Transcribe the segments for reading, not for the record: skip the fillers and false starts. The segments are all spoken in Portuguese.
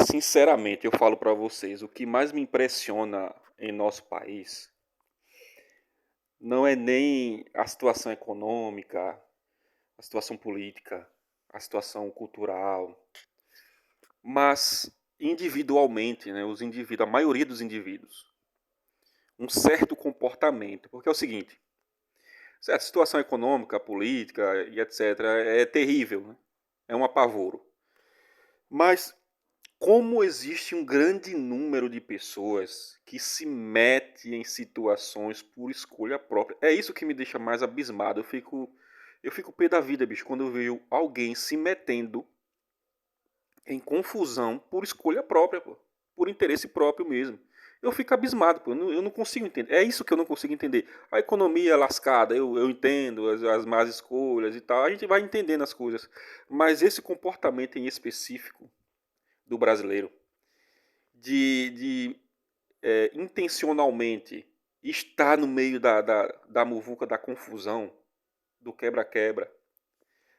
Sinceramente, eu falo para vocês, o que mais me impressiona em nosso país não é nem a situação econômica, a situação política, a situação cultural, mas individualmente, né, a maioria dos indivíduos, um certo comportamento, porque é o seguinte, certa situação econômica, política e etc é terrível, né? É um apavoro. Mas como existe um grande número de pessoas que se mete em situações por escolha própria. É isso que me deixa mais abismado. Eu fico pé da vida, bicho, quando eu vejo alguém se metendo em confusão por escolha própria, pô. Por interesse próprio mesmo. Eu fico abismado, pô. Eu não consigo entender. É isso que eu não consigo entender. A economia é lascada, eu entendo as más escolhas e tal. A gente vai entendendo as coisas. Mas esse comportamento em específico do brasileiro de intencionalmente estar no meio da muvuca, da confusão, do quebra-quebra,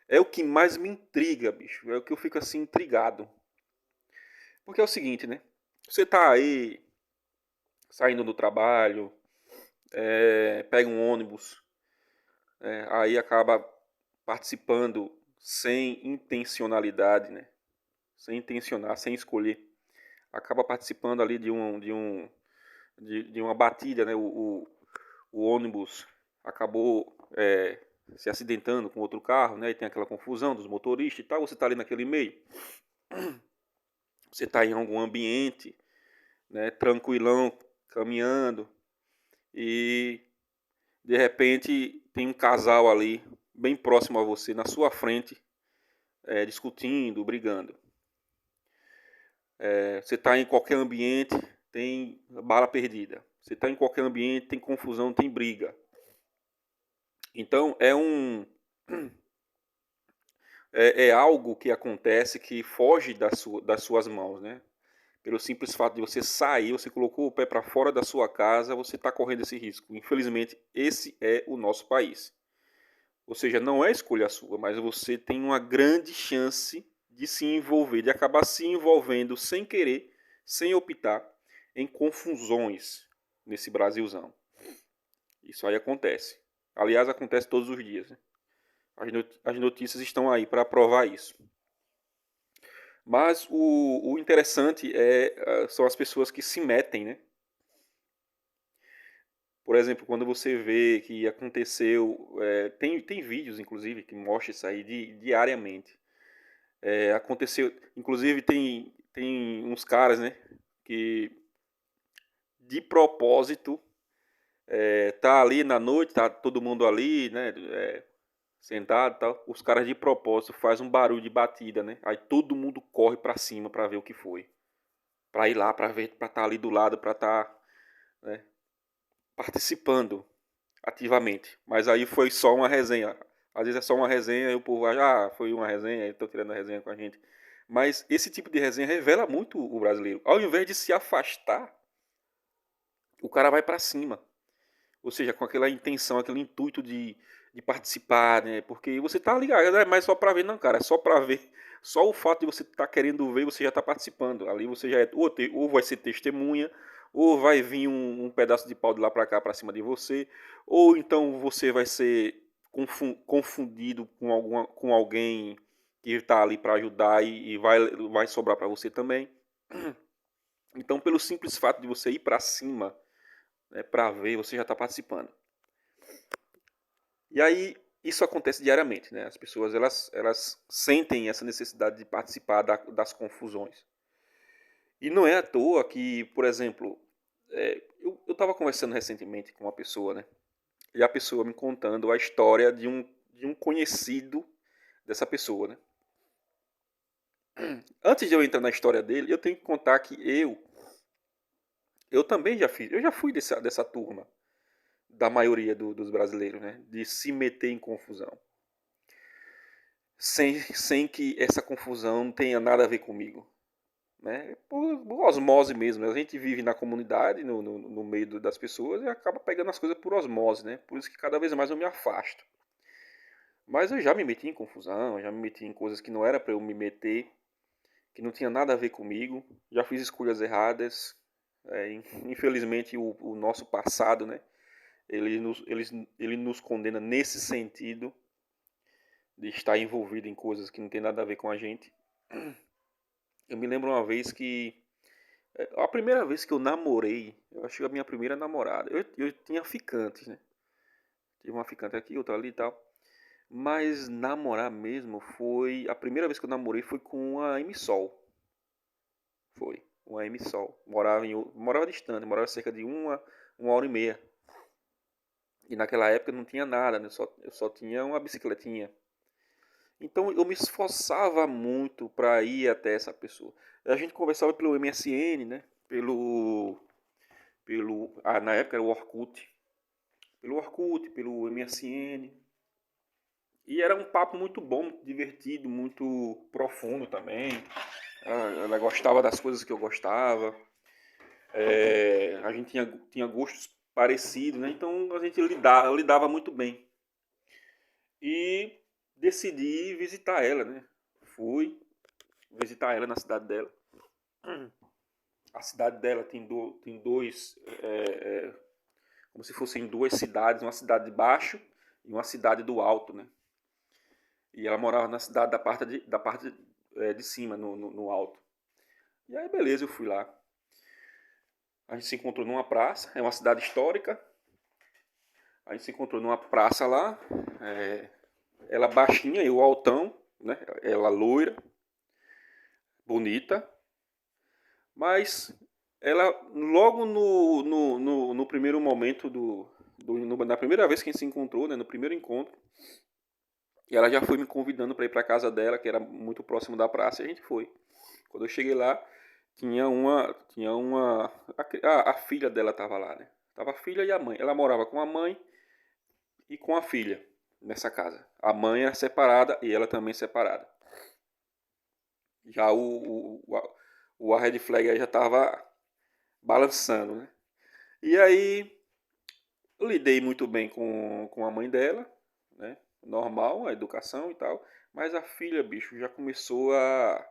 é o que mais me intriga, bicho. É o que eu fico assim intrigado. Porque é o seguinte, né? Você tá aí saindo do trabalho, pega um ônibus, aí acaba participando sem intencionalidade, né? Sem intencionar, sem escolher. Acaba participando ali de uma batida, né? O ônibus acabou se acidentando com outro carro, né? E tem aquela confusão dos motoristas e tal. Você está ali naquele meio, você está em algum ambiente, né? Tranquilão, caminhando e de repente tem um casal ali bem próximo a você, na sua frente, discutindo, brigando. Você está em qualquer ambiente, tem bala perdida. Você está em qualquer ambiente, tem confusão, tem briga. Então é algo que acontece que foge das suas mãos, né? Pelo simples fato de você sair, você colocou o pé para fora da sua casa, você está correndo esse risco. Infelizmente, esse é o nosso país. Ou seja, não é escolha sua, mas você tem uma grande chance de se envolver, de acabar se envolvendo sem querer, sem optar, em confusões nesse Brasilzão. Isso aí acontece. Aliás, acontece todos os dias, né? As notícias estão aí para provar isso. Mas o interessante são as pessoas que se metem, né? Por exemplo, quando você vê que aconteceu, tem vídeos, inclusive, que mostram isso aí diariamente. Aconteceu, inclusive tem uns caras, né, que de propósito tá ali na noite, tá todo mundo ali, né, sentado e tal. Os caras de propósito faz um barulho de batida, né? Aí todo mundo corre pra cima pra ver o que foi. Pra ir lá, pra ver, pra estar ali do lado, pra estar, né, participando ativamente. Mas aí foi só uma resenha. Às vezes é só uma resenha e o povo acha, foi uma resenha, estão tirando a resenha com a gente. Mas esse tipo de resenha revela muito o brasileiro. Ao invés de se afastar, o cara vai pra cima. Ou seja, com aquela intenção, aquele intuito de participar, né? Porque você tá ligado, não é mais só pra ver, não, cara. É só pra ver. Só o fato de você estar querendo ver, você já tá participando. Ali você já é. Ou vai ser testemunha, ou vai vir um pedaço de pau de lá pra cá, pra cima de você. Ou então você vai ser confundido com alguém que tá ali pra ajudar e vai sobrar pra você também. Então, pelo simples fato de você ir pra cima, né, pra ver, você já tá participando. E aí isso acontece diariamente, né? As pessoas elas sentem essa necessidade de participar das confusões. E não é à toa que, por exemplo, eu estava conversando recentemente com uma pessoa, né? E a pessoa me contando a história de um conhecido dessa pessoa, né? Antes de eu entrar na história dele, eu tenho que contar que eu também já fui dessa turma, da maioria dos brasileiros, né? De se meter em confusão. Sem que essa confusão tenha nada a ver comigo, né? Por osmose mesmo. A gente vive na comunidade, no meio das pessoas e acaba pegando as coisas por osmose, né? Por isso que cada vez mais eu me afasto. Mas eu já me meti em confusão, já me meti em coisas que não era para eu me meter, que não tinha nada a ver comigo. Já fiz escolhas erradas. Infelizmente o nosso passado, né? Ele nos condena nesse sentido de estar envolvido em coisas que não tem nada a ver com a gente. Eu me lembro uma vez que a primeira vez que eu namorei, eu acho que a minha primeira namorada, eu tinha ficantes, né? Tive uma ficante aqui, outra ali e tal. Mas namorar mesmo foi. A primeira vez que eu namorei foi com a Sol. Foi, uma Sol. Morava distante, morava cerca de uma hora e meia. E naquela época não tinha nada, né? Eu só tinha uma bicicletinha. Então eu me esforçava muito para ir até essa pessoa. A gente conversava pelo MSN, né? Na época era o Orkut. Pelo Orkut, pelo MSN. E era um papo muito bom, muito divertido, muito profundo também. Ela gostava das coisas que eu gostava. A gente tinha gostos parecidos, né? Então a gente lidava muito bem. E decidi visitar ela, né? Fui visitar ela na cidade dela. A cidade dela tem dois, como se fossem duas cidades, uma cidade de baixo e uma cidade do alto, né? E ela morava na cidade da parte de cima, no alto. E aí, beleza, eu fui lá. A gente se encontrou numa praça, é uma cidade histórica. A gente se encontrou numa praça lá. Ela baixinha, eu altão, né? Ela loira, bonita. Mas ela, logo no primeiro momento na primeira vez que a gente se encontrou, né? No primeiro encontro, e ela já foi me convidando para ir para casa dela, que era muito próximo da praça, e a gente foi. Quando eu cheguei lá, a filha dela tava lá, né? Tava a filha e a mãe. Ela morava com a mãe e com a filha nessa casa. A mãe era separada e ela também separada. Já a red flag aí já tava balançando, né? E aí eu lidei muito bem com a mãe dela, né? Normal, a educação e tal. Mas a filha, bicho, já começou a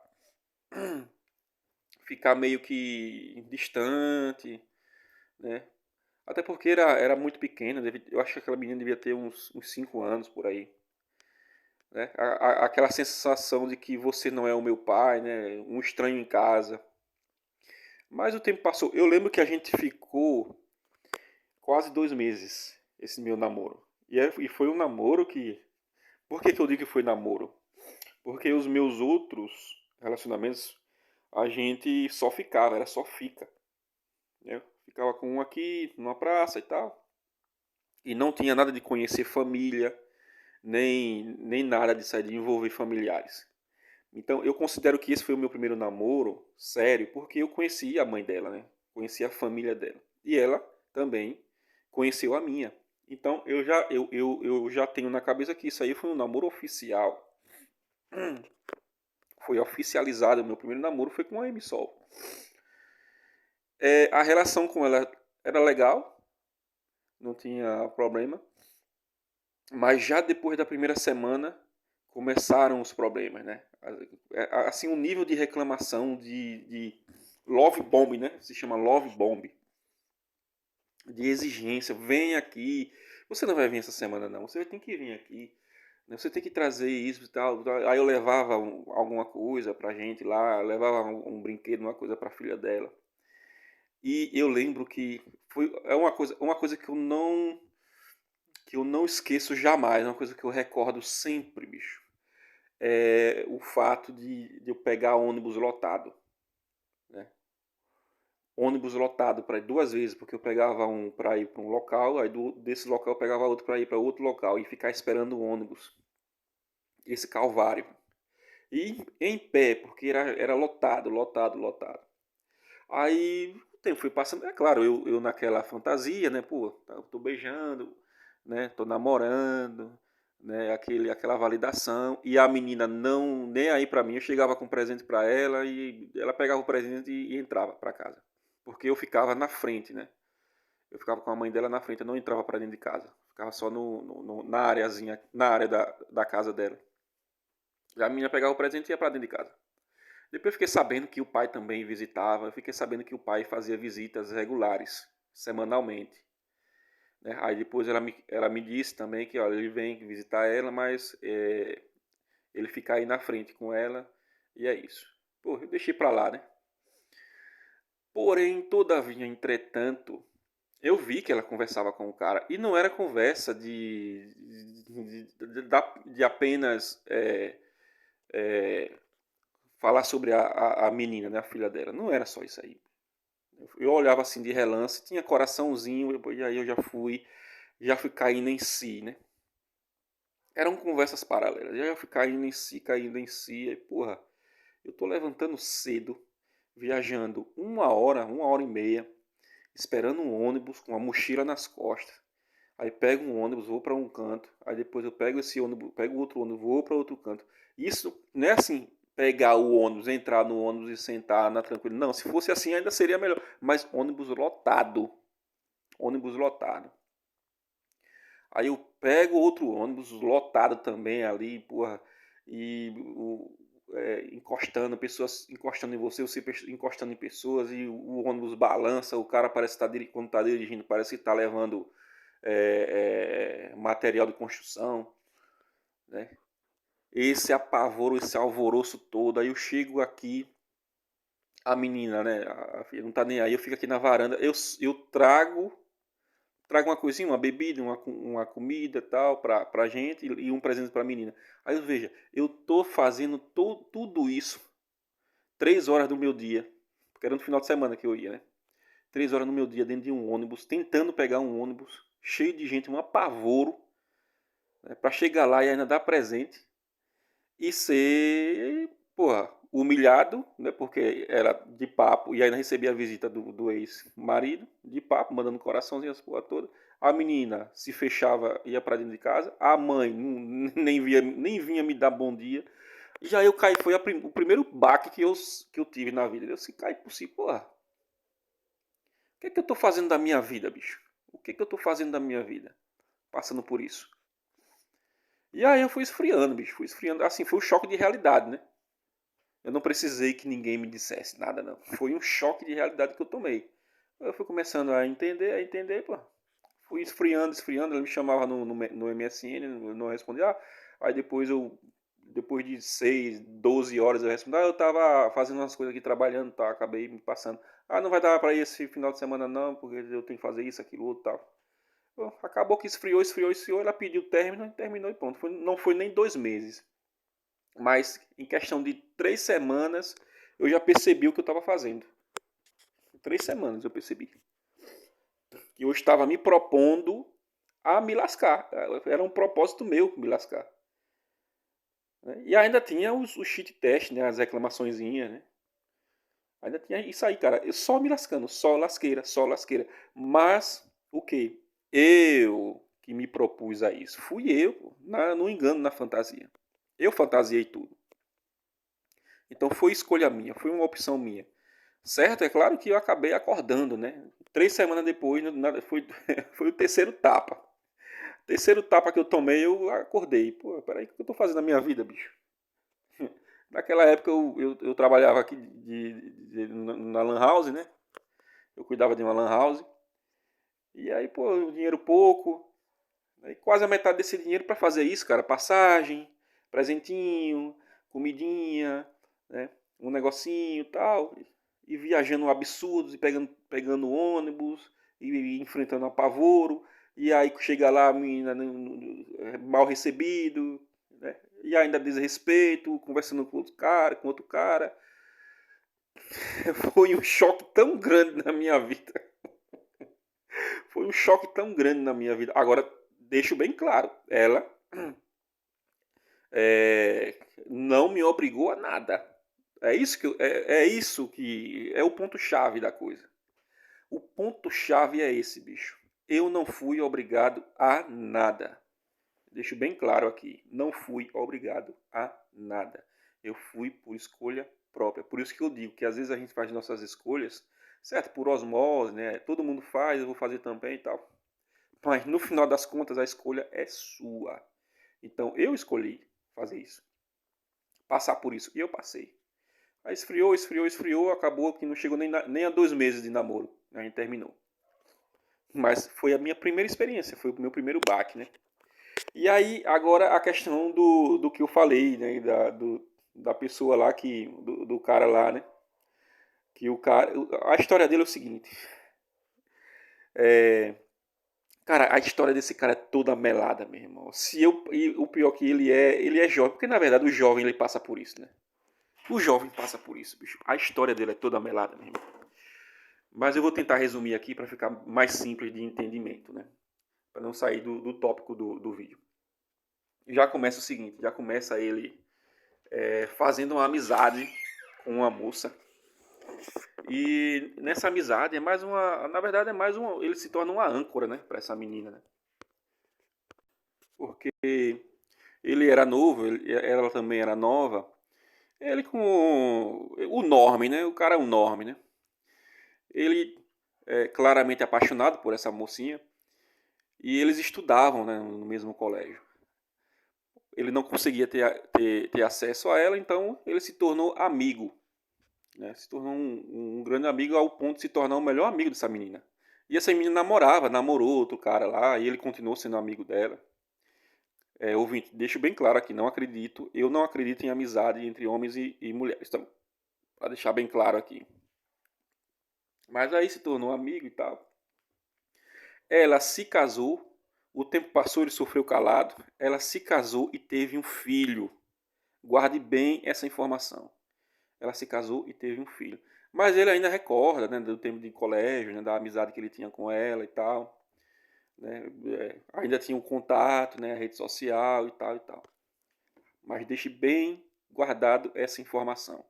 ficar meio que distante, né? Até porque era muito pequena, eu acho que aquela menina devia ter uns 5 anos por aí. Né? Aquela sensação de que você não é o meu pai, né? Um estranho em casa. Mas o tempo passou. Eu lembro que a gente ficou quase 2 meses, esse meu namoro. E foi um namoro que... Por que eu digo que foi namoro? Porque os meus outros relacionamentos, a gente só ficava, era só fica. Né? Ficava com um aqui, numa praça e tal. E não tinha nada de conhecer família, nem nada de sair de envolver familiares. Então eu considero que esse foi o meu primeiro namoro sério, porque eu conheci a mãe dela, né? Conheci a família dela. E ela também conheceu a minha. Então eu já tenho na cabeça que isso aí foi um namoro oficial. Foi oficializado, o meu primeiro namoro foi com a Sol. A relação com ela era legal, não tinha problema. Mas já depois da primeira semana começaram os problemas, né? Assim, um nível de reclamação, de love bomb, né? Se chama love bomb. De exigência. Vem aqui. Você não vai vir essa semana, não. Você tem que vir aqui. Né? Você tem que trazer isso e tal. Aí eu levava alguma coisa pra gente lá. Levava um brinquedo, uma coisa pra filha dela. E eu lembro que é uma coisa que eu não esqueço jamais, é uma coisa que eu recordo sempre, bicho. É o fato de eu pegar ônibus lotado. Né? Ônibus lotado para ir 2 vezes, porque eu pegava um para ir para um local, aí desse local eu pegava outro para ir para outro local e ficar esperando o ônibus. Esse calvário. E em pé, porque era lotado, lotado, lotado. Aí o tempo foi passando, é claro, eu naquela fantasia, né? Pô, tô beijando, né? Tô namorando, né? Aquela validação. E a menina não, nem aí pra mim, eu chegava com presente pra ela e ela pegava o presente e entrava pra casa. Porque eu ficava na frente, né? Eu ficava com a mãe dela na frente, eu não entrava pra dentro de casa. Ficava só na areazinha, na área da casa dela. E a menina pegava o presente e ia pra dentro de casa. Depois eu fiquei sabendo que o pai também visitava, eu fiquei sabendo que o pai fazia visitas regulares, semanalmente, né? Aí depois ela me disse também que, olha, ele vem visitar ela, mas ele fica aí na frente com ela, e é isso. Pô, eu deixei pra lá, né? Porém, todavia, entretanto, eu vi que ela conversava com o cara, e não era conversa de apenas falar sobre a menina, né, a filha dela. Não era só isso aí. Eu olhava assim de relance, tinha coraçãozinho, e aí eu já fui caindo em si, né? Eram conversas paralelas, eu já fui caindo em si, e porra, eu tô levantando cedo, viajando uma hora e meia, esperando um ônibus com a mochila nas costas. Aí pego um ônibus, vou para um canto, aí depois eu pego esse ônibus, pego outro ônibus, vou para outro canto. Isso não é assim, pegar o ônibus, entrar no ônibus e sentar na tranquila. Não, se fosse assim ainda seria melhor. Mas ônibus lotado, ônibus lotado. Aí eu pego outro ônibus lotado também ali, porra, e encostando, pessoas encostando em você encostando em pessoas, e o ônibus balança, o cara parece estar, quando está dirigindo, parece que está levando material de construção, né? Esse apavoro, esse alvoroço todo, aí eu chego aqui, a menina, né, a filha não tá nem aí, eu fico aqui na varanda, eu trago uma coisinha, uma bebida, uma comida tal pra gente e um presente pra menina. Aí veja, eu tô fazendo tudo isso 3 horas do meu dia, porque era no final de semana que eu ia, né? 3 horas no meu dia dentro de um ônibus, tentando pegar um ônibus cheio de gente, um apavoro, né, para chegar lá e ainda dar presente e ser, porra, humilhado, né? Porque era de papo e ainda recebia a visita do ex-marido, de papo, mandando coraçãozinho as porra toda. A menina se fechava, ia para dentro de casa. A mãe nem vinha me dar bom dia. E já eu caí, foi o primeiro baque que eu tive na vida. Eu se caí por si, porra. O que é que eu tô fazendo da minha vida, bicho? O que é que eu tô fazendo da minha vida? Passando por isso. E aí eu fui esfriando, bicho. Fui esfriando. Assim, foi um choque de realidade, né? Eu não precisei que ninguém me dissesse nada, não. Foi um choque de realidade que eu tomei. Eu fui começando a entender, pô. Fui esfriando. Ele me chamava no MSN, eu não respondia. Aí depois de 6, 12 horas eu respondi. Eu tava fazendo umas coisas aqui, trabalhando, tá? Acabei me passando. Não vai dar pra ir esse final de semana não, porque eu tenho que fazer isso, aquilo, outro, tal. Bom, acabou que esfriou. Ela pediu término, e terminou e pronto. Não foi nem 2 meses. Mas em questão de 3 semanas eu já percebi o que eu estava fazendo. Em 3 semanas eu percebi. Que eu estava me propondo a me lascar. Era um propósito meu me lascar. Né? E ainda tinha os cheat test, né? As reclamaçõezinhas, né? Ainda tinha isso aí, cara. Eu só me lascando, só lasqueira, só lasqueira. Mas o que? Eu que me propus a isso. Fui eu, pô, no engano, na fantasia. Eu fantasiei tudo. Então foi escolha minha, foi uma opção minha. Certo? É claro que eu acabei acordando, né? 3 semanas depois, foi, foi o terceiro tapa. Terceiro tapa que eu tomei, eu acordei. Pô, peraí, o que eu tô fazendo na minha vida, bicho? Naquela época eu trabalhava aqui na Lan House, né? Eu cuidava de uma Lan House. E aí, pô, o dinheiro pouco. Aí quase a metade desse dinheiro para fazer isso, cara. Passagem, presentinho, comidinha, né? Um negocinho e tal. E viajando absurdos e pegando ônibus e enfrentando apavoro. E aí chega lá a menina mal recebido, né? E ainda desrespeito, conversando com outro cara. Foi um choque tão grande na minha vida. Foi um choque tão grande na minha vida. Agora, deixo bem claro, ela não me obrigou a nada. É isso que é o ponto chave da coisa. O ponto chave é esse, bicho. Eu não fui obrigado a nada. Deixo bem claro aqui, não fui obrigado a nada. Eu fui por escolha própria. Por isso que eu digo que às vezes a gente faz nossas escolhas, certo? Por osmose, né? Todo mundo faz, eu vou fazer também e tal. Mas no final das contas a escolha é sua. Então eu escolhi fazer isso, passar por isso e eu passei. Aí esfriou, esfriou, esfriou, acabou que não chegou nem a 2 meses de namoro. A gente terminou. Mas foi a minha primeira experiência, foi o meu primeiro baque, né? E aí, agora a questão do que eu falei, né? Da pessoa lá, do cara lá, né? Que o cara. A história dele é o seguinte. É, cara, a história desse cara é toda melada, meu irmão. E o pior que ele é jovem, porque na verdade o jovem ele passa por isso, né? O jovem passa por isso, bicho. A história dele é toda melada, meu irmão. Mas eu vou tentar resumir aqui para ficar mais simples de entendimento, né? Para não sair do tópico do vídeo. Já começa o seguinte, já começa ele fazendo uma amizade com uma moça. E nessa amizade é mais uma, na verdade é mais uma, ele se torna uma âncora, né, para essa menina, né? Porque ele era novo, ela também era nova. Ele com o Norme, né? O cara é um Norme, né? Ele é claramente apaixonado por essa mocinha e eles estudavam, né, no mesmo colégio. Ele não conseguia ter acesso a ela, então ele se tornou amigo, né? Se tornou um grande amigo ao ponto de se tornar o melhor amigo dessa menina. E essa menina namorou outro cara lá e ele continuou sendo amigo dela. Ouvinte, deixo bem claro aqui, eu não acredito em amizade entre homens e mulheres, então, para deixar bem claro aqui. Mas aí se tornou amigo e tal. Ela se casou, o tempo passou, ele sofreu calado. Ela se casou e teve um filho. Guarde bem essa informação. Ela se casou e teve um filho. Mas ele ainda recorda, né, do tempo de colégio, né, da amizade que ele tinha com ela e tal. Né, ainda tinha um contato, né, a rede social e tal e tal. Mas deixe bem guardado essa informação.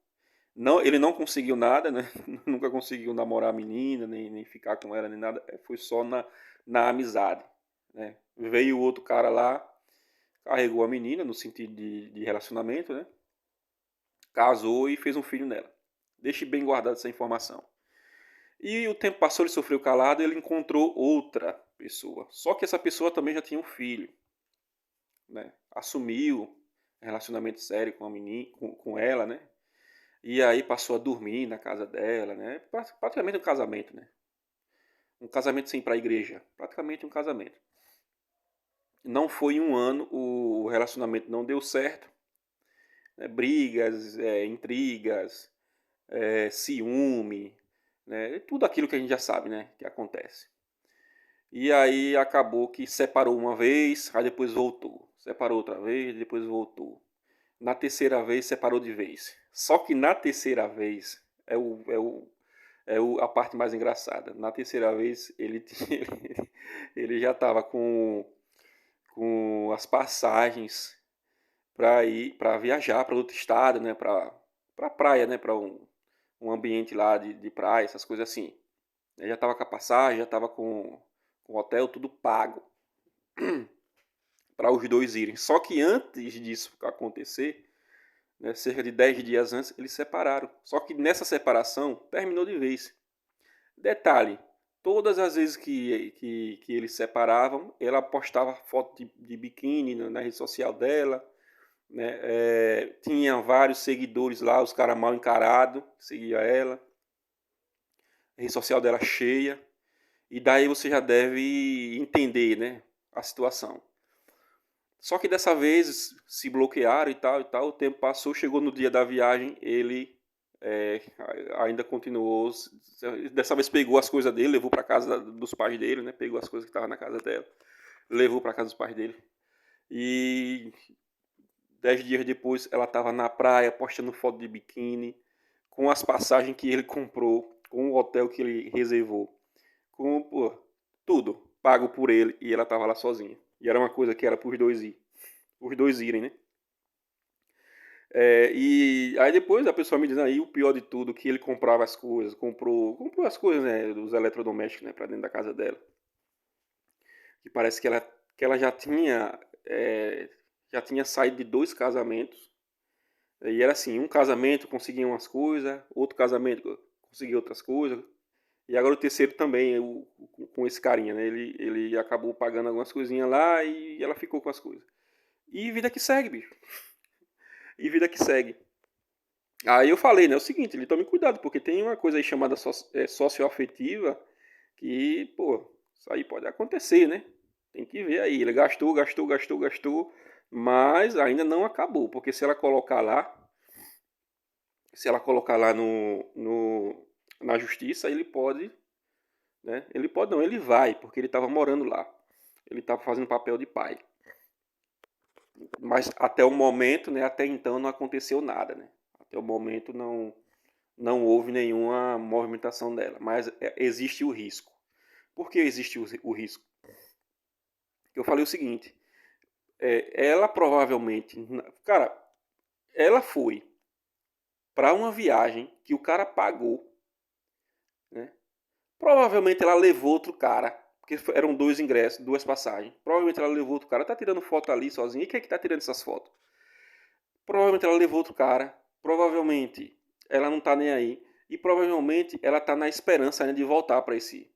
Não, ele não conseguiu nada, né? Nunca conseguiu namorar a menina, nem ficar com ela, nem nada. Foi só na amizade. Né? Veio outro cara lá, carregou a menina no sentido de relacionamento, né? Casou e fez um filho nela. Deixe bem guardada essa informação. E o tempo passou, ele sofreu calado, ele encontrou outra pessoa. Só que essa pessoa também já tinha um filho. Né? Assumiu um relacionamento sério com a menina, com ela, né? E aí passou a dormir na casa dela, né? Praticamente um casamento, né? Um casamento sem ir para a igreja. Praticamente um casamento. Não foi um ano, o relacionamento não deu certo. Né? Brigas, intrigas, ciúme, né? Tudo aquilo que a gente já sabe, né? Que acontece. E aí acabou que separou uma vez, aí depois voltou. Separou outra vez, depois voltou. Na terceira vez separou de vez. Só que na terceira vez a parte mais engraçada. Na terceira vez ele já estava com as passagens para viajar para outro estado, né? Para praia, né? Para um ambiente lá de praia, essas coisas assim. Ele já estava com a passagem, já estava com o hotel, tudo pago para os dois irem. Só que antes disso acontecer, né, cerca de 10 dias antes, eles separaram. Só que nessa separação terminou de vez. Detalhe, todas as vezes que eles separavam, ela postava foto de biquíni na rede social dela. Né? Tinha vários seguidores lá, os caras mal encarados, seguia ela. A rede social dela cheia. E daí você já deve entender, né, a situação. Só que dessa vez se bloquearam e tal, o tempo passou, chegou no dia da viagem, ele é, ainda continuou, dessa vez pegou as coisas dele, levou para casa dos pais dele, né, pegou as coisas que estavam na casa dela, levou para casa dos pais dele. E 10 dias depois ela estava na praia postando foto de biquíni, com as passagens que ele comprou, com o hotel que ele reservou, com tudo pago por ele, e ela estava lá sozinha. E era uma coisa que era para os dois irem, né? E aí depois a pessoa me diz aí o pior de tudo, que ele comprava as coisas, comprou as coisas, né, dos eletrodomésticos, né, para dentro da casa dela. Que parece que ela já tinha saído de 2 casamentos. E era assim, um casamento conseguia umas coisas, outro casamento conseguia outras coisas. E agora o terceiro também, com esse carinha, né? Ele acabou pagando algumas coisinhas lá e ela ficou com as coisas. E vida que segue, bicho. E vida que segue. Aí eu falei, né, o seguinte, ele tome cuidado, porque tem uma coisa aí chamada socioafetiva que, pô, isso aí pode acontecer, né? Tem que ver aí. Ele gastou, gastou, gastou, gastou, mas ainda não acabou, porque se ela colocar lá na justiça, ele pode, né? Ele pode não, ele vai, porque ele estava morando lá. Ele estava fazendo papel de pai. Mas até o momento, né, até então não aconteceu nada, né? Até o momento não houve nenhuma movimentação dela, mas existe o risco. Por que existe o risco? Eu falei o seguinte, ela provavelmente, cara, ela foi para uma viagem que o cara pagou, né? Provavelmente ela levou outro cara, porque eram dois ingressos, duas passagens. Provavelmente ela levou outro cara, tá tirando foto ali sozinha. E quem é que tá tirando essas fotos? Provavelmente ela levou outro cara. Provavelmente ela não tá nem aí. E provavelmente ela tá na esperança ainda de voltar para esse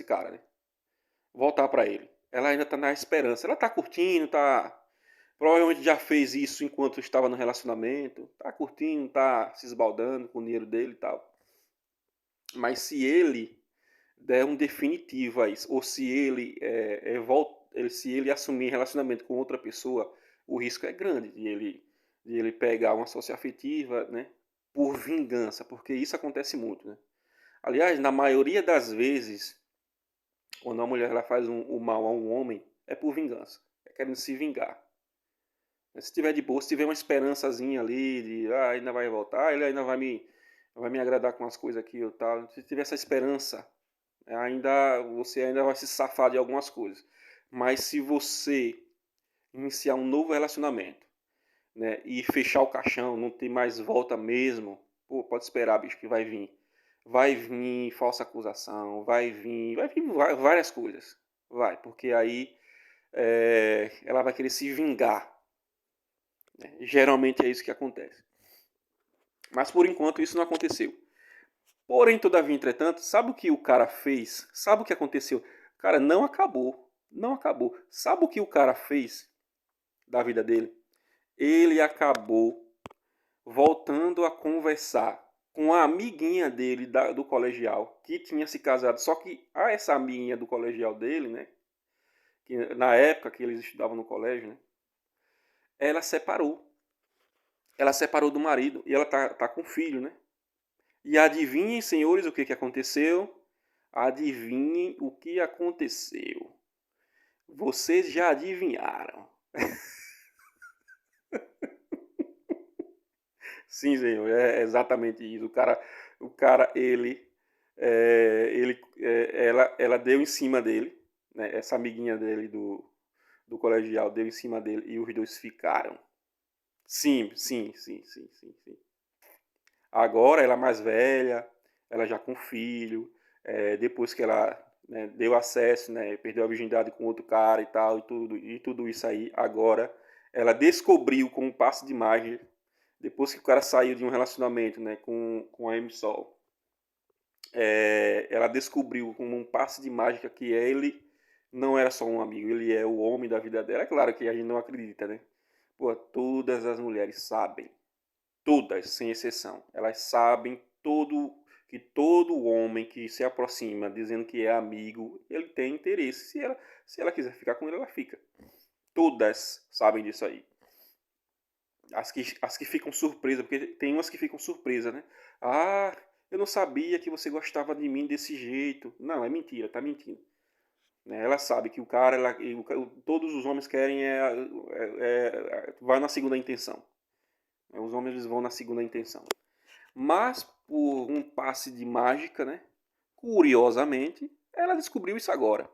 cara, né? Voltar para ele. Ela ainda tá na esperança. Ela tá curtindo, tá. Provavelmente já fez isso enquanto estava no relacionamento. Tá curtindo, tá se esbaldando com o dinheiro dele e tal. Mas se ele der um definitivo a isso, ou se se ele assumir relacionamento com outra pessoa, o risco é grande de ele pegar uma socioafetiva, né? Por vingança, porque isso acontece muito, né? Aliás, na maioria das vezes, quando a mulher ela faz o mal a um homem, é por vingança. É querendo se vingar. Se tiver de boa, se tiver uma esperançazinha ali de ainda vai voltar, ele ainda vai me agradar com as coisas aqui e tal. Se tiver essa esperança, você ainda vai se safar de algumas coisas. Mas se você iniciar um novo relacionamento, né, e fechar o caixão, não ter mais volta mesmo, pô, pode esperar, bicho, que vai vir. Vai vir falsa acusação, vai vir várias coisas. Vai, porque aí ela vai querer se vingar. Né? Geralmente é isso que acontece. Mas por enquanto isso não aconteceu. Porém, todavia, entretanto, sabe o que o cara fez? Sabe o que aconteceu? Cara, não acabou. Não acabou. Sabe o que o cara fez da vida dele? Ele acabou voltando a conversar com a amiguinha dele do colegial, que tinha se casado. Só que essa amiguinha do colegial dele, né? Que na época que eles estudavam no colégio, né? Ela separou. Ela separou do marido e ela tá com filho, né? E adivinhem, senhores, o que aconteceu? Adivinhem o que aconteceu. Vocês já adivinharam. Sim, senhor, é exatamente isso. O cara ela deu em cima dele, né? Essa amiguinha dele do colegial deu em cima dele e os dois ficaram. Sim, sim, sim, sim, sim, sim. Agora ela é mais velha, ela já com filho, depois que ela, né, deu acesso, né, perdeu a virgindade com outro cara e tal, e tudo isso aí, agora ela descobriu com um passe de magia, depois que o cara saiu de um relacionamento, né, com a Amy Sol, ela descobriu como um passe de mágica que ele não era só um amigo, ele é o homem da vida dela. É claro que a gente não acredita, né? Pô, todas as mulheres sabem, todas, sem exceção. Elas sabem que todo homem que se aproxima dizendo que é amigo, ele tem interesse. Se ela quiser ficar com ele, ela fica. Todas sabem disso aí. As que ficam surpresas, porque tem umas que ficam surpresas, né? Ah, eu não sabia que você gostava de mim desse jeito. Não, é mentira, tá mentindo. Né? Ela sabe que todos os homens querem vai na segunda intenção. Os homens eles vão na segunda intenção. Mas por um passe de mágica, né? Curiosamente, ela descobriu isso agora.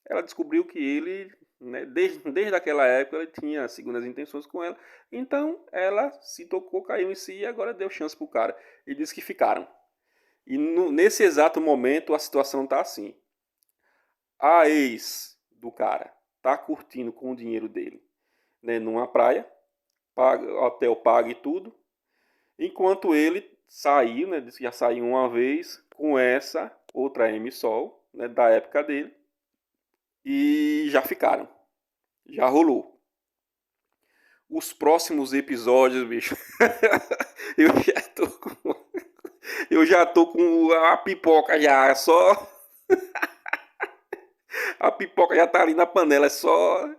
Ela descobriu que ele, né, desde aquela época, ele tinha segundas intenções com ela. Então ela se tocou, caiu em si e agora deu chance pro cara. E disse que ficaram. E nesse exato momento a situação tá assim. A ex do cara tá curtindo com o dinheiro dele, né, numa praia, hotel paga e tudo. Enquanto ele saiu, né, disse que já saiu uma vez com essa outra M Sol, né, da época dele, e já ficaram. Já rolou. os próximos episódios, bicho. eu já tô com, eu já tô com a pipoca já, só a pipoca já tá ali na panela, é só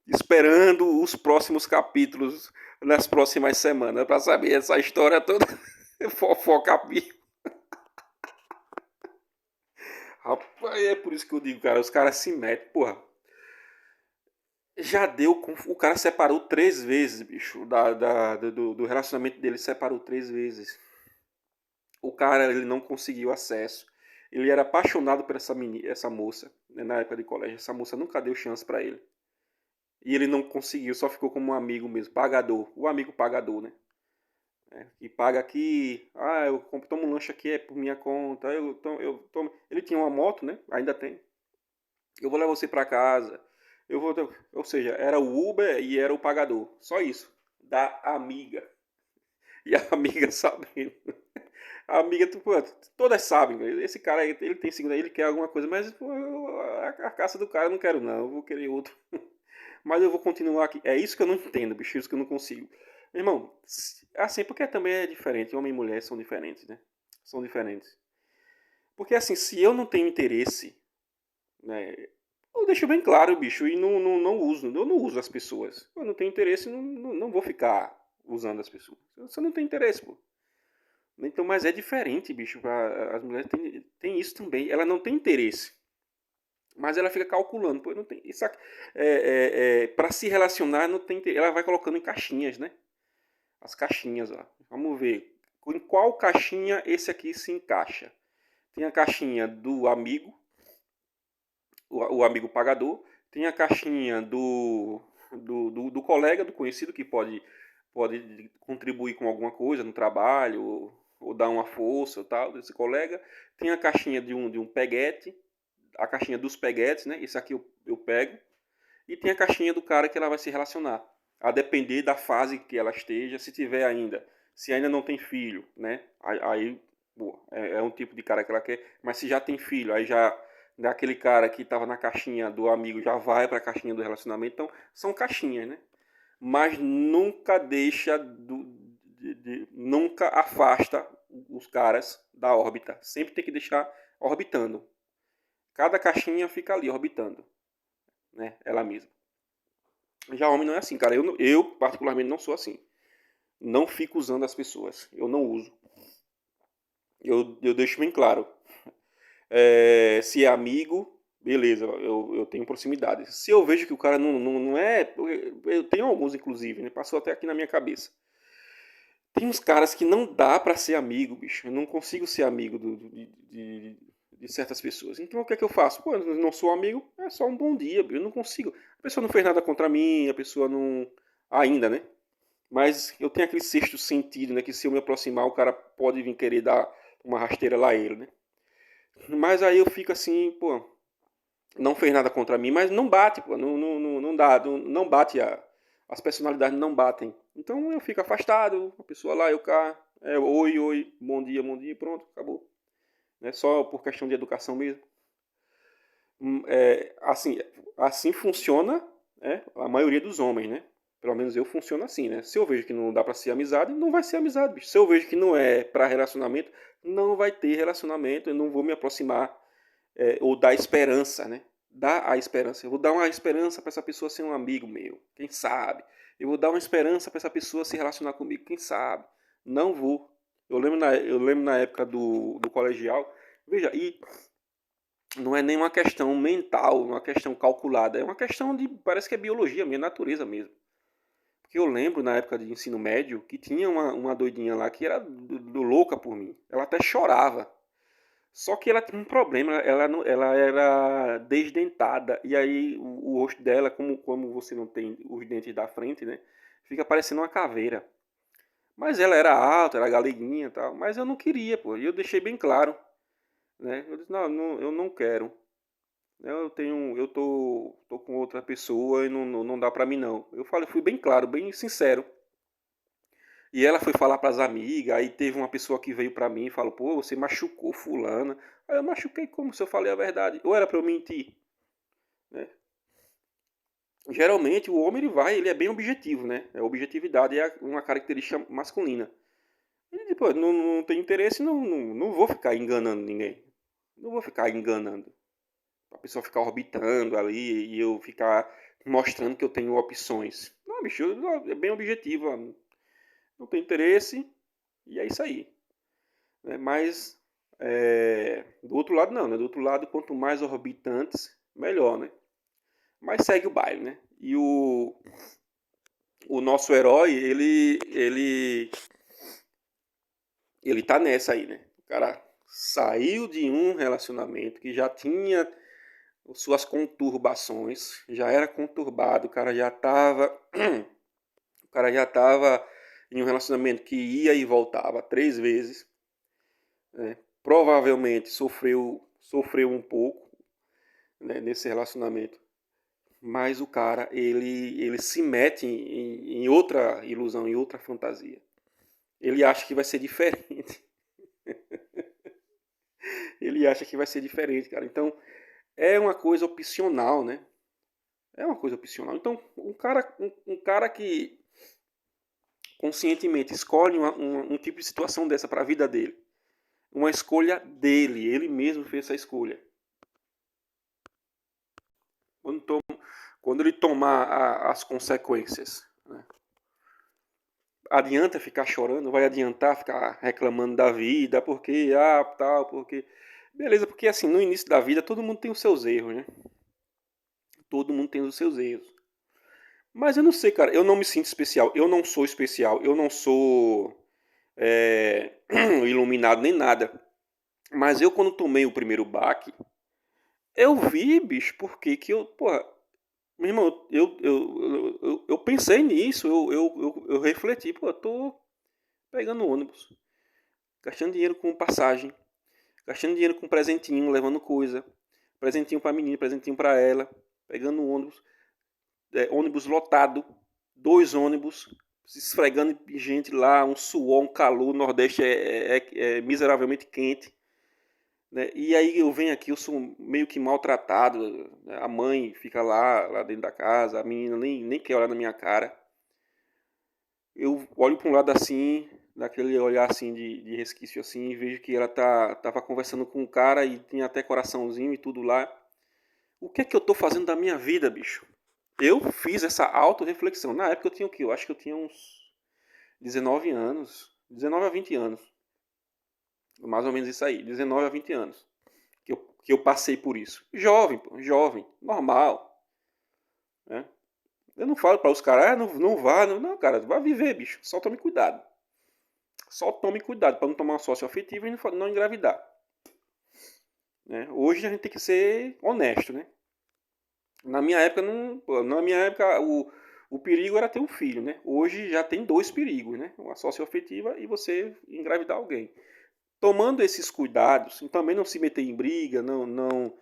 esperando os próximos capítulos nas próximas semanas para saber essa história toda. Fofoca. Rapaz, é por isso que eu digo, cara, os caras se metem, porra. Já deu com. O cara separou 3 vezes, bicho. Do relacionamento dele, separou 3 vezes. O cara, ele não conseguiu acesso. Ele era apaixonado por essa moça, né, na época de colégio. Essa moça nunca deu chance pra ele. E ele não conseguiu, só ficou como um amigo mesmo, pagador. O amigo pagador, né? Que paga aqui. Ah, eu tomo um lanche aqui, é por minha conta. Eu tomo. Ele tinha uma moto, né? Ainda tem. Eu vou levar você pra casa. Eu vou. Ou seja, era o Uber e era o pagador. Só isso. Da amiga. E a amiga sabendo. A amiga, pô, todas sabem. Esse cara aí, ele tem segunda, ele quer alguma coisa, mas pô, a caça do cara eu não quero, não. Eu vou querer outro. Mas eu vou continuar aqui. É isso que eu não entendo, bicho. Isso que eu não consigo. Meu irmão, assim, porque também é diferente. Homem e mulher são diferentes, né? São diferentes. Porque assim, se eu não tenho interesse, né? Eu deixo bem claro, bicho, e não uso. Eu não uso as pessoas. Eu não tenho interesse, não vou ficar usando as pessoas. Você não tem interesse, pô. Então, mas é diferente, bicho. As mulheres têm isso também. Ela não tem interesse. Mas ela fica calculando. Pô, não tem. Isso aqui, para se relacionar, não tem. Ela vai colocando em caixinhas, né? As caixinhas, ó. Vamos ver. Em qual caixinha esse aqui se encaixa? Tem a caixinha do amigo, o amigo pagador. Tem a caixinha do colega, do conhecido, que pode contribuir com alguma coisa no trabalho, ou dar uma força ou tal, desse colega. Tem a caixinha de um peguete, a caixinha dos peguetes, né? Esse aqui eu pego. E tem a caixinha do cara que ela vai se relacionar. A depender da fase que ela esteja, se tiver ainda. Se ainda não tem filho, né? Aí pô, é um tipo de cara que ela quer. Mas se já tem filho, aí já daquele cara que estava na caixinha do amigo já vai para a caixinha do relacionamento. Então, são caixinhas, né? Mas nunca deixa nunca afasta os caras da órbita. Sempre tem que deixar orbitando. Cada caixinha fica ali orbitando, né? Ela mesma. Já homem não é assim, cara. Eu particularmente não sou assim. Não fico usando as pessoas. Eu não uso. Eu deixo bem claro. Se é amigo, beleza, eu tenho proximidade. Se eu vejo que o cara não é. Eu tenho alguns, inclusive, né? Passou até aqui na minha cabeça. Tem uns caras que não dá pra ser amigo, bicho. Eu não consigo ser amigo de certas pessoas. Então o que é que eu faço? Pô, eu não sou amigo, é só um bom dia. Eu não consigo. A pessoa não fez nada contra mim, a pessoa não. Ainda, né? Mas eu tenho aquele sexto sentido, né? Que se eu me aproximar, o cara pode vir querer dar uma rasteira lá a ele, né? Mas aí eu fico assim, pô, não fez nada contra mim, mas não bate, pô, não dá, não bate, as personalidades não batem. Então eu fico afastado, a pessoa lá, eu cá, oi, oi, bom dia, pronto, acabou. É só por questão de educação mesmo. Assim, assim funciona, a maioria dos homens, né? Pelo menos eu funciono assim, né? Se eu vejo que não dá pra ser amizade, não vai ser amizade, bicho. Se eu vejo que não é pra relacionamento, não vai ter relacionamento, eu não vou me aproximar, ou dar esperança, né? Dar a esperança. Eu vou dar uma esperança pra essa pessoa ser um amigo meu, quem sabe? Eu vou dar uma esperança pra essa pessoa se relacionar comigo, quem sabe? Não vou. Eu lembro na época do colegial, veja, e não é nem uma questão mental, uma questão calculada, é uma questão de, parece que é biologia, minha natureza mesmo. Porque eu lembro na época de ensino médio que tinha uma doidinha lá que era louca por mim. Ela até chorava. Só que ela tinha um problema, ela era desdentada. E aí o rosto dela, como você não tem os dentes da frente, né? Fica parecendo uma caveira. Mas ela era alta, era galeguinha e tal. Mas eu não queria, pô. E eu deixei bem claro, né? Eu disse, não, eu não quero. Eu tô com outra pessoa e não dá pra mim não. Eu falei, fui bem claro, bem sincero. E ela foi falar pras amigas, aí teve uma pessoa que veio pra mim e falou, pô, você machucou fulana. Aí eu machuquei como se eu falei a verdade? Ou era pra eu mentir, né? Geralmente o homem ele é bem objetivo, né? A objetividade é uma característica masculina. E depois, não tem interesse, não vou ficar enganando ninguém. Não vou ficar enganando. A pessoa ficar orbitando ali e eu ficar mostrando que eu tenho opções. Não, bicho, é bem objetivo. Não tem interesse e é isso aí. Né? Mas do outro lado não, né? Do outro lado, quanto mais orbitantes, melhor, né? Mas segue o baile, né? E o nosso herói, ele tá nessa aí, né? O cara saiu de um relacionamento que já tinha suas conturbações, já era conturbado, o cara já tava em um relacionamento que ia e voltava 3 vezes, né? Provavelmente sofreu um pouco, né, nesse relacionamento, mas o cara ele se mete em outra ilusão, em outra fantasia. Ele acha que vai ser diferente. Ele acha que vai ser diferente, cara. Então é uma coisa opcional, né? É uma coisa opcional. Então um cara que conscientemente escolhe um tipo de situação dessa para a vida dele, uma escolha dele, ele mesmo fez essa escolha. Quando, quando ele tomar as consequências, né? Adianta ficar chorando? Vai adiantar ficar reclamando da vida? Porque, tal, porque... Beleza, porque assim, no início da vida todo mundo tem os seus erros, né? Todo mundo tem os seus erros. Mas eu não sei, cara, eu não me sinto especial, eu não sou especial, eu não sou iluminado nem nada. Mas eu quando tomei o primeiro baque, eu vi, bicho, porque que eu, porra, meu irmão, eu pensei nisso, eu refleti, pô, eu tô pegando ônibus, gastando dinheiro com passagem, gastando dinheiro com presentinho, levando coisa, presentinho pra menina, presentinho pra ela, pegando ônibus, ônibus lotado, 2 ônibus, se esfregando gente lá, um suor, um calor, o Nordeste é miseravelmente quente. Né? E aí eu venho aqui, eu sou meio que maltratado, né? A mãe fica lá dentro da casa, a menina nem quer olhar na minha cara. Eu olho para um lado assim, daquele olhar assim de resquício assim, e vejo que ela tava conversando com um cara e tinha até coraçãozinho e tudo lá. O que é que eu tô fazendo da minha vida, bicho? Eu fiz essa auto-reflexão. Na época eu tinha o quê? Eu acho que eu tinha uns 19 anos, 19 a 20 anos. Mais ou menos isso aí, 19 a 20 anos. Que eu passei por isso. Jovem, pô, jovem, normal. Né? Eu não falo para os caras, não vá, não, cara, vai viver, bicho. Só tome cuidado. Só tome cuidado para não tomar uma sócio afetiva e não engravidar. Né? Hoje a gente tem que ser honesto, né? Na minha época, o perigo era ter um filho, né? Hoje já tem 2 perigos, né? Uma sócio afetiva e você engravidar alguém. Tomando esses cuidados, e também não se meter em briga, não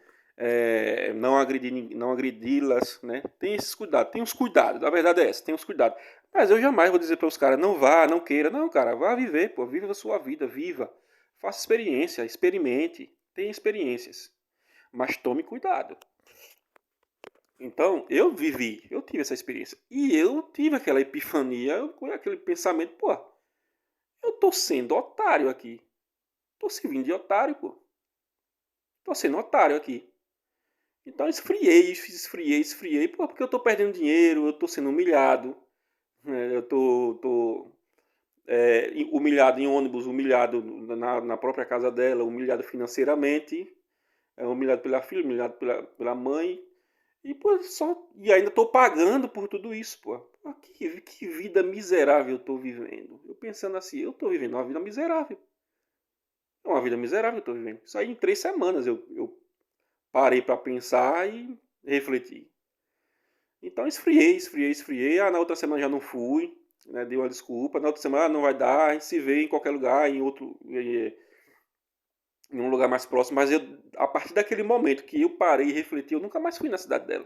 agredi-las, né? Tem esses cuidados, tem os cuidados, a verdade é essa, tem os cuidados. Mas eu jamais vou dizer para os caras, não vá, não queira, não, cara, vá viver, pô, viva a sua vida, viva, faça experiência, experimente, tenha experiências, mas tome cuidado. Então, eu tive essa experiência, e eu tive aquela epifania, aquele pensamento, pô, eu tô sendo otário aqui, tô servindo de otário, pô. Tô sendo otário aqui. Então esfriei, pô, porque eu tô perdendo dinheiro, eu tô sendo humilhado, né? Eu tô humilhado em ônibus, humilhado na própria casa dela, humilhado financeiramente, humilhado pela filha, humilhado pela mãe, e pô, e ainda tô pagando por tudo isso, pô. Pô, que vida miserável eu tô vivendo. Eu pensando assim, eu tô vivendo uma vida miserável. É uma vida miserável que eu tô vivendo. Isso aí em 3 semanas eu parei para pensar e refletir. Então esfriei. Na outra semana já não fui, né? Dei uma desculpa. Na outra semana não vai dar, a gente se vê em qualquer lugar, em um lugar mais próximo. Mas a partir daquele momento que eu parei e refleti, eu nunca mais fui na cidade dela.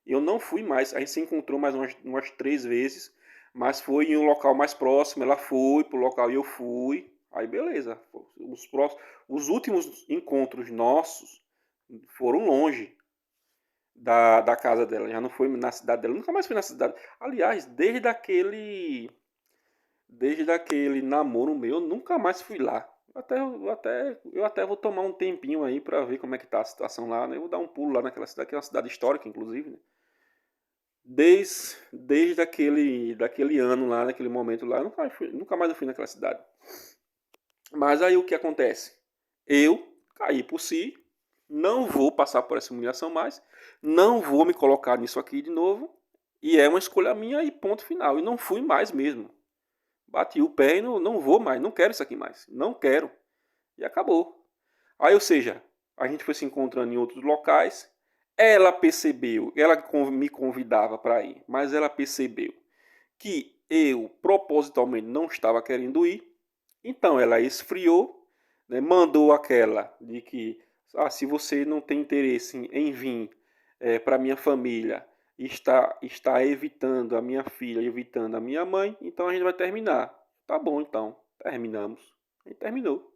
Eu não fui mais. A gente se encontrou mais umas 3 vezes, mas foi em um local mais próximo. Ela foi pro local e eu fui. Aí beleza. Os últimos encontros nossos foram longe. da casa dela, já não foi na cidade dela, nunca mais fui na cidade. Aliás, desde aquele namoro meu, eu nunca mais fui lá. Eu até vou tomar um tempinho aí pra ver como é que tá a situação lá, né? Eu vou dar um pulo lá naquela cidade, que é uma cidade histórica, inclusive, né? Desde daquele ano lá, naquele momento lá, eu nunca mais eu fui naquela cidade. Mas aí o que acontece? Eu caí por si, não vou passar por essa humilhação mais, não vou me colocar nisso aqui de novo, e é uma escolha minha e ponto final. E não fui mais mesmo. Bati o pé e não vou mais, não quero isso aqui mais, não quero. E acabou. Aí, ou seja, a gente foi se encontrando em outros locais, ela percebeu, ela me convidava para ir, mas ela percebeu que eu propositalmente não estava querendo ir, então ela esfriou, né, mandou aquela de que se você não tem interesse em vir para minha família, está evitando a minha filha, evitando a minha mãe, então a gente vai terminar. Tá bom, então, terminamos. A gente terminou.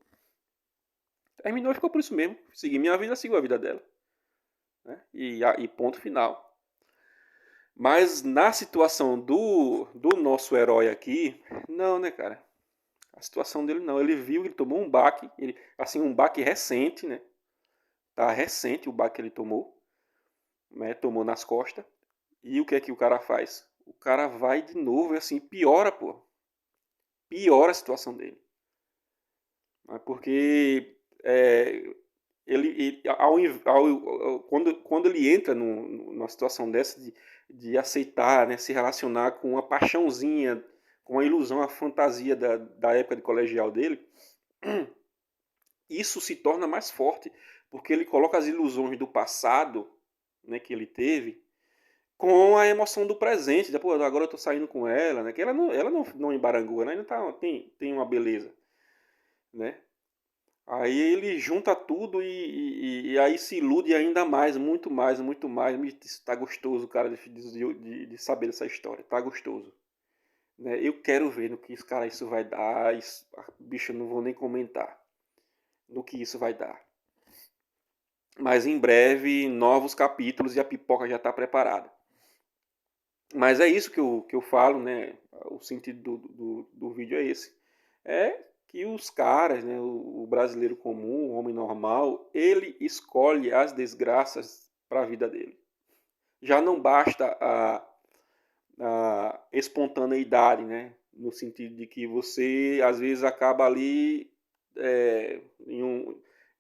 Terminou e ficou por isso mesmo. Segui minha vida, sigo a vida dela. Né? E ponto final. Mas na situação do nosso herói aqui, não, né, cara? A situação dele não. Ele viu que ele tomou um baque, assim, um baque recente, né? Tá recente o baque que ele tomou, né? Tomou nas costas. E o que é que o cara faz? O cara vai de novo e assim, piora, pô. Piora a situação dele. Porque quando ele entra numa situação dessa de aceitar, né, se relacionar com uma paixãozinha, com a ilusão, a fantasia da época de colegial dele, isso se torna mais forte, porque ele coloca as ilusões do passado, né, que ele teve, com a emoção do presente. Pô, agora eu tô saindo com ela, né, que ela não embarangou, né, ainda tem uma beleza, né? Aí ele junta tudo e aí se ilude ainda mais, muito mais, muito mais. Tá gostoso, cara, de saber dessa história. Tá gostoso. Né? Eu quero ver no que isso vai dar. Bicho, eu não vou nem comentar no que isso vai dar. Mas em breve, novos capítulos e a pipoca já está preparada. Mas é isso que eu falo, né? O sentido do vídeo é esse. É que os caras, né, o brasileiro comum, o homem normal, ele escolhe as desgraças para a vida dele. Já não basta a espontaneidade, né? No sentido de que você, às vezes, acaba ali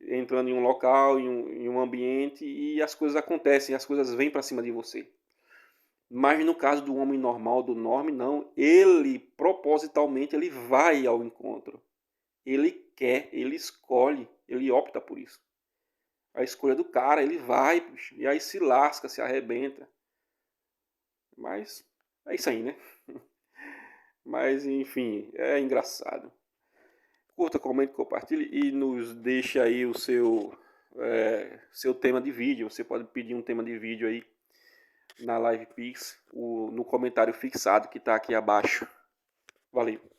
entrando em um local, em um ambiente, e as coisas acontecem, as coisas vêm para cima de você. Mas no caso do homem normal, do norme, não. Ele, propositalmente, ele vai ao encontro. Ele quer, ele escolhe, ele opta por isso. A escolha do cara, ele vai, puxa, e aí se lasca, se arrebenta. Mas é isso aí, né? Mas enfim, é engraçado. Curta, comente, compartilhe e nos deixe aí o seu tema de vídeo. Você pode pedir um tema de vídeo aí na Live Pix, no comentário fixado que está aqui abaixo. Valeu!